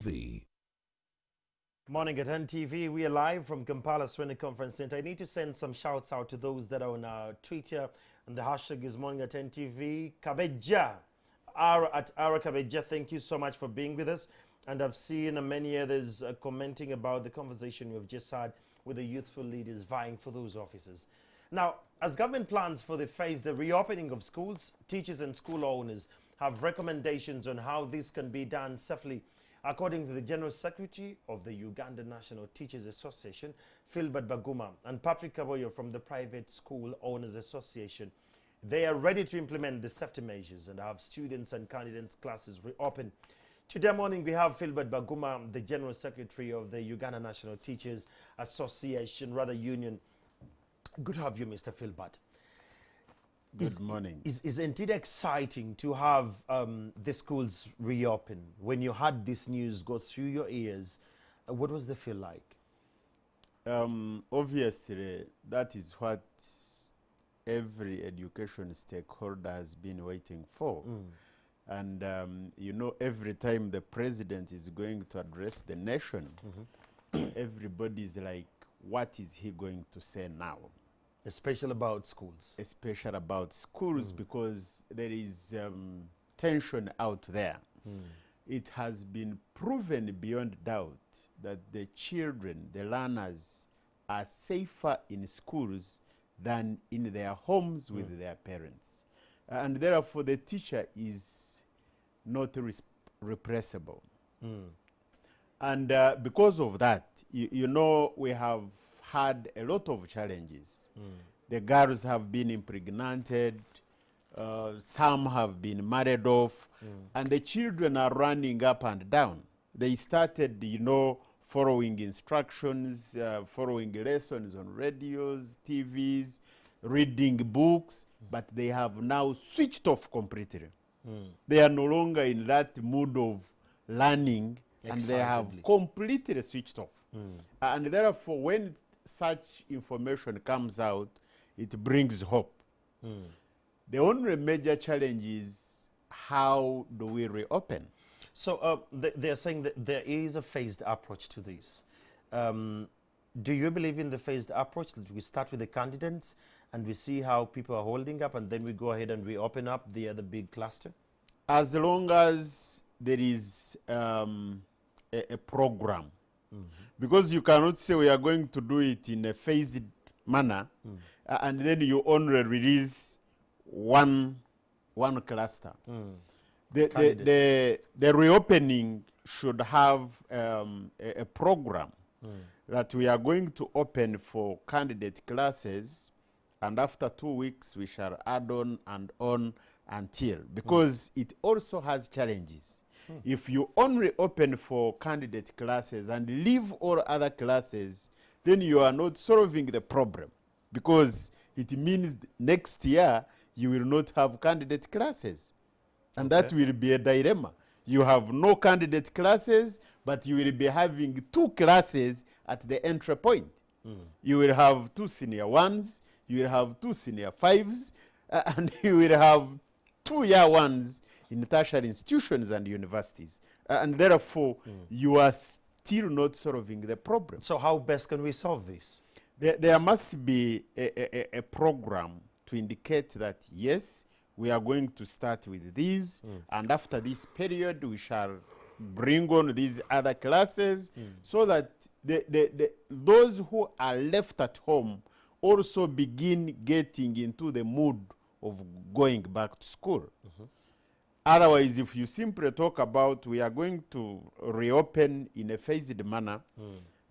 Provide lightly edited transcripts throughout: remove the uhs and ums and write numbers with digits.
V. Morning at NTV. We are live from Kampala Swene Conference Center. I need to send some shouts out to those that are on our Twitter, and the hashtag is Morning at NTV. Kabeja, Ara Kabeja, thank you so much for being with us. And I've seen many others commenting about the conversation we've just had with the youthful leaders vying for those offices. Now, as government plans for the reopening of schools, teachers and school owners have recommendations on how this can be done safely. According to the General Secretary of the Uganda National Teachers Association, Philbert Baguma, and Patrick Kaboyo from the Private School Owners Association, they are ready to implement the safety measures and have students and candidates classes reopen. Today morning, we have Philbert Baguma, the General Secretary of the Uganda National Teachers Association, rather union. Good to have you, Mr. Philbert. Good morning. Isn't it exciting to have the schools reopen? When you had this news go through your ears, what was the feel like? Obviously, that is what every education stakeholder has been waiting for. And, you know, every time the president is going to address the nation, everybody's like, what is he going to say now? Especially about schools. Especially about schools, because there is tension out there. It has been proven beyond doubt that the children, the learners, are safer in schools than in their homes with their parents. And therefore, the teacher is not repressible. And because of that, you know, we have had a lot of challenges. The girls have been impregnated, some have been married off, and the children are running up and down. They started, you know, following instructions, following lessons on radios, TVs, reading books, but they have now switched off completely. They are no longer in that mood of learning, and they have completely switched off. And therefore, when such information comes out, it brings hope. The only major challenge is, how do we reopen? So they're saying that there is a phased approach to this. Do you believe in the phased approach, that we start with the candidates and we see how people are holding up, and then we go ahead and we open up the other big cluster? As long as there is a program. Because you cannot say we are going to do it in a phased manner, and then you only release one cluster. The reopening should have a program that we are going to open for candidate classes, and after 2 weeks we shall add on and on until, because it also has challenges. If you only open for candidate classes and leave all other classes, then you are not solving the problem, because it means next year you will not have candidate classes. And that will be a dilemma. You have no candidate classes, but you will be having 2 classes at the entry point. You will have 2 senior 1s, you will have 2 senior 5s, and you will have 2 year 1s in tertiary institutions and universities. And therefore, you are still not solving the problem. So how best can we solve this? There must be a program to indicate that, yes, we are going to start with these, and after this period, we shall bring on these other classes, so that those who are left at home also begin getting into the mood of going back to school. Otherwise, if you simply talk about we are going to reopen in a phased manner,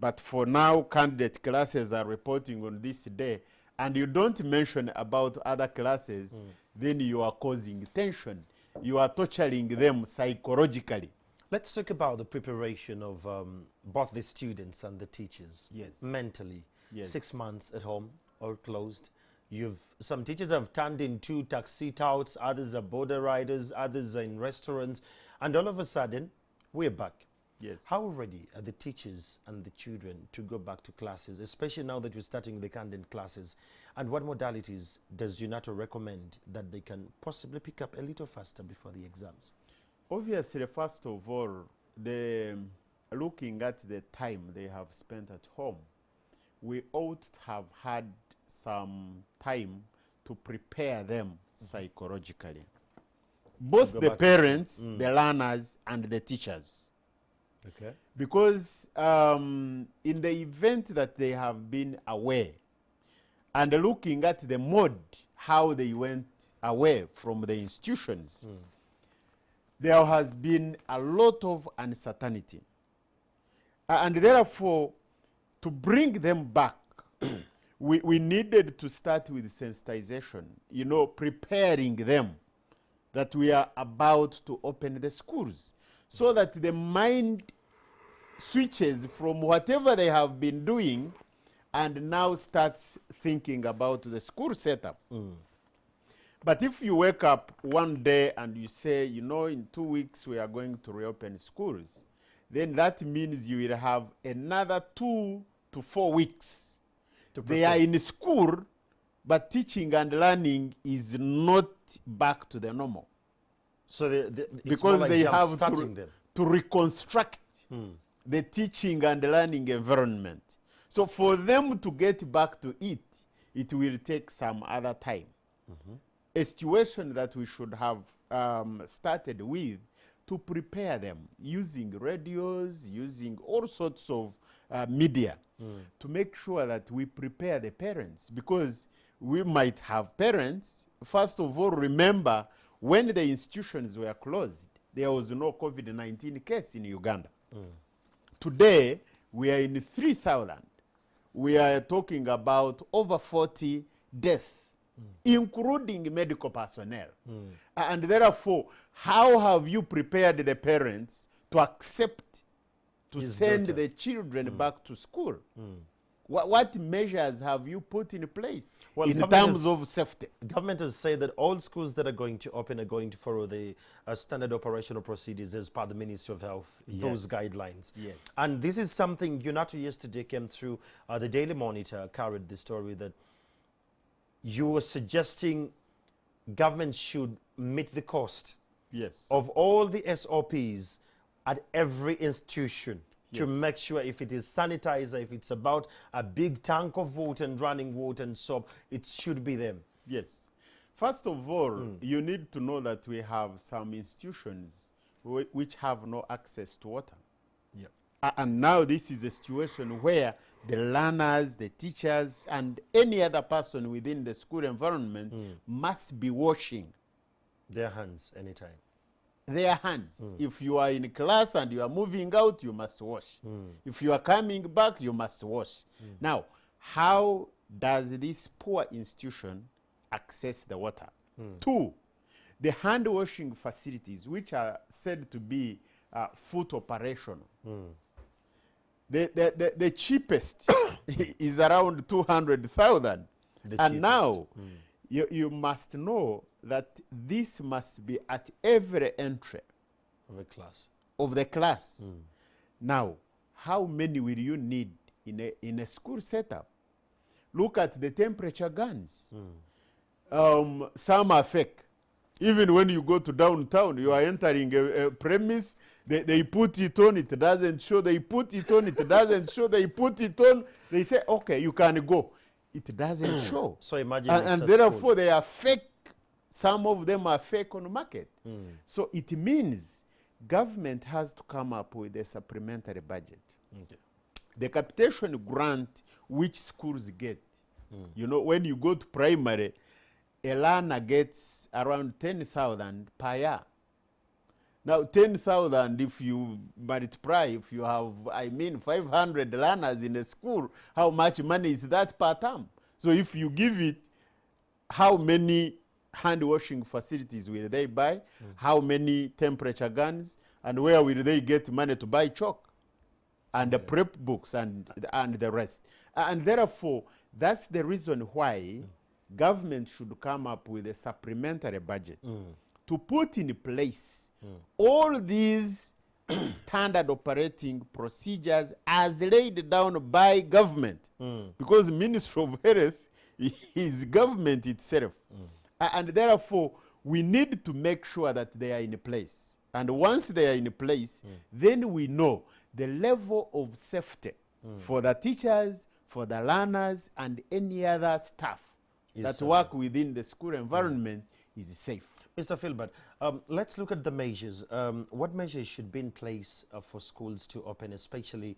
but for now candidate classes are reporting on this day, and you don't mention about other classes, then you are causing tension. You are torturing them psychologically. Let's talk about the preparation of both the students and the teachers. Yes. Mentally. Yes. 6 months at home, all closed. Some teachers have turned into taxi touts, others are border riders, others are in restaurants, and all of a sudden, we're back. Yes. How ready are the teachers and the children to go back to classes, especially now that we're starting the candidate classes? And what modalities does UNATO recommend that they can possibly pick up a little faster before the exams? Obviously, first of all, looking at the time they have spent at home, we ought to have had some time to prepare them psychologically. Both Go the back to school. parents, the learners, and the teachers. Okay. Because in the event that they have been away and looking at the mode, how they went away from the institutions, there has been a lot of uncertainty. And therefore, to bring them back, we needed to start with sensitization, you know, preparing them that we are about to open the schools so that the mind switches from whatever they have been doing and now starts thinking about the school setup. But if you wake up one day and you say, you know, in 2 weeks we are going to reopen schools, then that means you will have another 2 to 4 weeks. They are in school, but teaching and learning is not back to the normal. So it's Because more like they have jump-starting them. to reconstruct the teaching and learning environment. So for them to get back to it, it will take some other time. A situation that we should have started with to prepare them using radios, using all sorts of media to make sure that we prepare the parents, because we might have parents. First of all, remember when the institutions were closed, there was no COVID-19 case in Uganda. Today, we are in 3,000. We are talking about over 40 deaths, including medical personnel. And therefore, how have you prepared the parents to accept to Is send better. the children back to school? What measures have you put in place Well, in government terms has- of safety? Government has said that all schools that are going to open are going to follow the standard operational procedures as per the Ministry of Health, those Yes. guidelines. Yes. And this is something UNATO yesterday came through, the Daily Monitor carried the story that you were suggesting government should meet the cost Yes. of all the SOPs at every institution to Yes. make sure if it is sanitizer, if it's about a big tank of water and running water and soap, it should be them. Yes. First of all, you need to know that we have some institutions which have no access to water. Yeah. And now this is a situation where the learners, the teachers, and any other person within the school environment must be washing Their hands anytime. their hands. If you are in class and you are moving out, you must wash. If you are coming back, you must wash. Now, how does this poor institution access the water? 2, the hand washing facilities, which are said to be foot operational. The cheapest is around 200,000. The And cheapest. now, you must know that this must be at every entry Of a class. of the class. Now, how many will you need in a school setup? Look at the temperature guns. Some are fake. Even when you go to downtown, you are entering a premise, they put it on, it doesn't show, they put it on, it doesn't show, they put it on, they say, okay, you can go. It doesn't show. So imagine And it's at therefore school. they are fake. Some of them are fake on the market. So it means government has to come up with a supplementary budget. Okay. The capitation grant which schools get, you know, when you go to primary, a learner gets around 10,000 per year. Now, 10,000, if you multiply, if you have, 500 learners in a school, how much money is that per term? So if you give it, how many hand washing facilities will they buy? How many temperature guns? And where will they get money to buy chalk? And the prep books and the rest. And therefore, that's the reason why government should come up with a supplementary budget to put in place all these standard operating procedures as laid down by government. Because Ministry of Health is government itself. And therefore, we need to make sure that they are in place. And once they are in place, then we know the level of safety for the teachers, for the learners, and any other staff that work within the school environment is safe. Mr. Philbert, let's look at the measures. What measures should be in place for schools to open, especially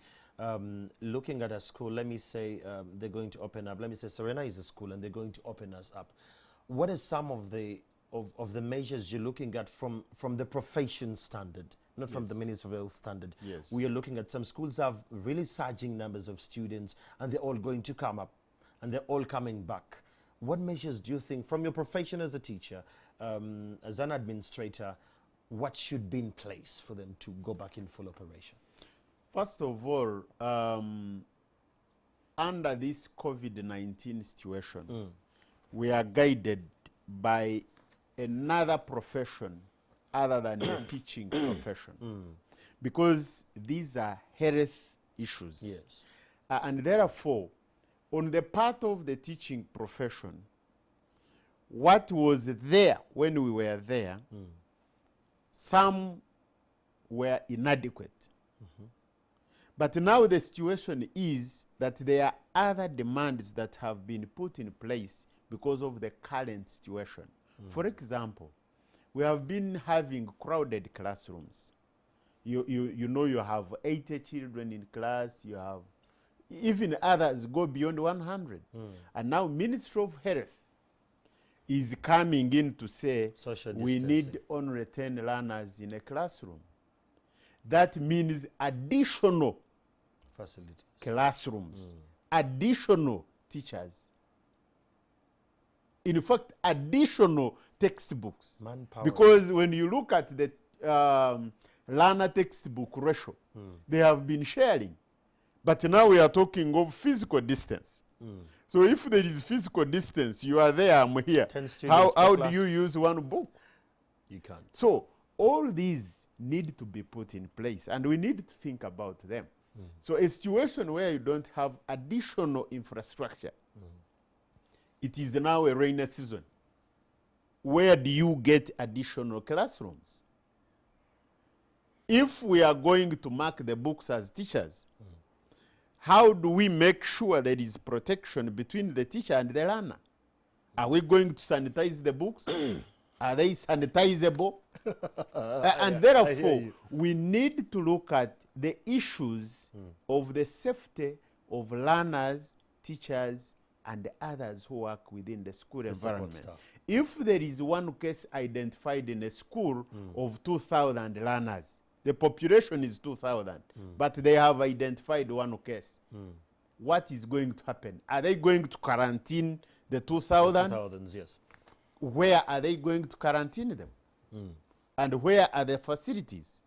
looking at a school? Let me say they're going to open up. Let me say Serena is a school and they're going to open us up. What are some of the measures you're looking at from the profession standard, not from the Ministry of Health standard? Yes. We are looking at some schools have really surging numbers of students and they're all going to come up and they're all coming back. What measures do you think, from your profession as a teacher, as an administrator, what should be in place for them to go back in full operation? First of all, under this COVID-19 situation, we are guided by another profession other than the teaching profession, because these are health issues. Yes. And therefore, on the part of the teaching profession, what was there when we were there, some were inadequate. But now the situation is that there are other demands that have been put in place because of the current situation. For example, we have been having crowded classrooms. You know, you have 80 children in class, you have even others go beyond 100. And now Ministry of Health is coming in to say we need only 10 learners in a classroom. That means additional facilities, classrooms, additional teachers. In fact, additional textbooks. manpower. Because when you look at the learner textbook ratio, they have been sharing. But now we are talking of physical distance. So if there is physical distance, you are there, I'm here. How do you use one book? You can't. So all these need to be put in place, and we need to think about them. So a situation where you don't have additional infrastructure, it is now a rainy season. Where do you get additional classrooms? If we are going to mark the books as teachers, how do we make sure there is protection between the teacher and the learner? Are we going to sanitize the books? Are they sanitizable? And therefore, we need to look at the issues of the safety of learners, teachers, and others who work within the school environment. If there is one case identified in a school of 2,000 learners, the population is 2,000, but they have identified one case. What is going to happen? Are they going to quarantine the 2,000? 2,000, yes. Where are they going to quarantine them? And where are the facilities?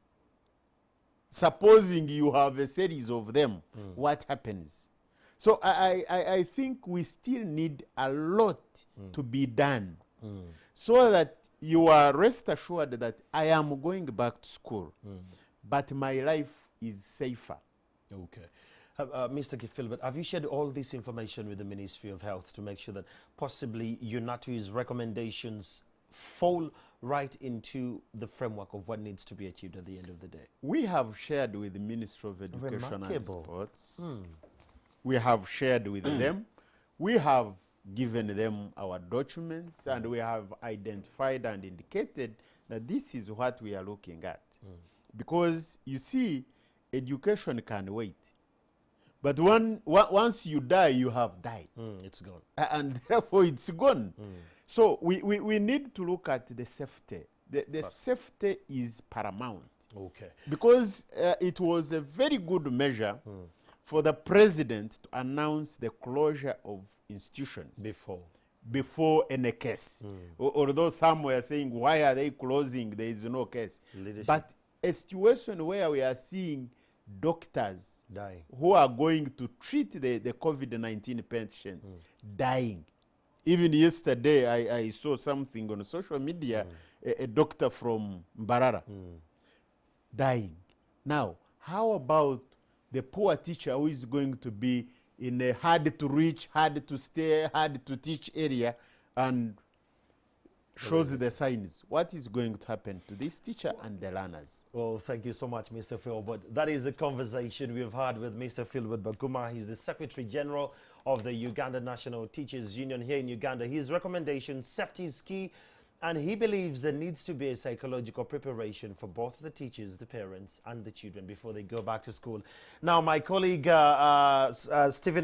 Supposing you have a series of them, what happens? So I think we still need a lot to be done so that you are rest assured that I am going back to school, but my life is safer. Okay. Mr. Philbert, have you shared all this information with the Ministry of Health to make sure that possibly UNATWI's recommendations fall right into the framework of what needs to be achieved at the end of the day? We have shared with the Ministry of Education and Remarkable. Sports. We have shared with them. We have given them our documents, and we have identified and indicated that this is what we are looking at. Because, you see, education can wait. But once you die, you have died. It's gone. And therefore, it's gone. So we need to look at the safety. The safety is paramount. Okay. Because it was a very good measure for the president to announce the closure of institutions before any case. Although some were saying, why are they closing? There is no case. Leadership. But a situation where we are seeing doctors dying, who are going to treat the COVID-19 patients dying. Even yesterday, I saw something on social media, a doctor from Mbarara dying. Now, how about the poor teacher who is going to be in a hard to reach, hard to stay, hard to teach area, and shows the signs. What is going to happen to this teacher and the learners? Well, thank you so much, Mr. Philbert. That is a conversation we've had with Mr. Philbert Baguma. He's the Secretary General of the Uganda National Teachers Union here in Uganda. His recommendation, safety is key, and he believes there needs to be a psychological preparation for both the teachers, the parents, and the children before they go back to school. Now, my colleague, Stephen